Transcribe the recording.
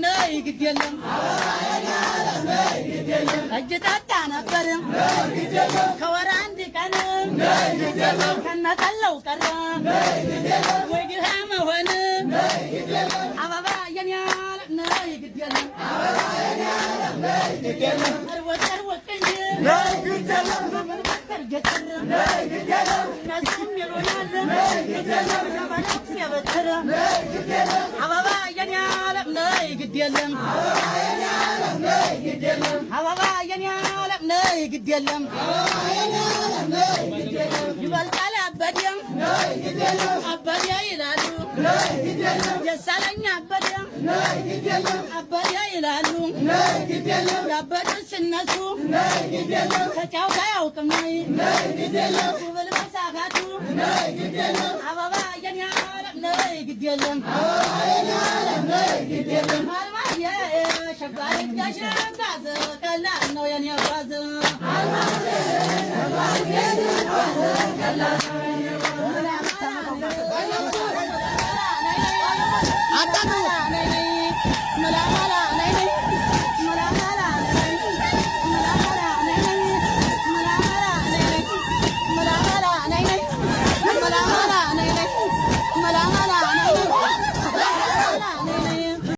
ነይ ግድ የለም እጅ ጠጣ ነበር ከወር አንድ ቀን ከነቀለው ቀረ ወይ ግራ መሆን አበባ የኔ ዓለም ነይ ግድ የለም እርወጥ እርወጥ እንጂ ነይ ግድ የለም በመንፈር ገትር ነይ ግድ የለም ነስም ይሉናል ነይ ግድ የለም ሸበለት የበትር ነይ ግድ የለም አበባ የኔ ዓለም ነይ ግድ የለም አበባ የኔ ዓለም ነይ ግድ የለም ይበልጣል አበዴም አበዴ ይላሉ የሳለኝ አበዴም አበዴ ይላሉ ያበዱት ሲነሱ ከጫው ጋር ያውቅም ጉብል መሳካቱ አበባ የኔ ዓለም ነይ ግድ የለም አልማየ ሸጋሪ ያሸጋዘ ቀላል ነው የኔ ጓዝ አጣጡ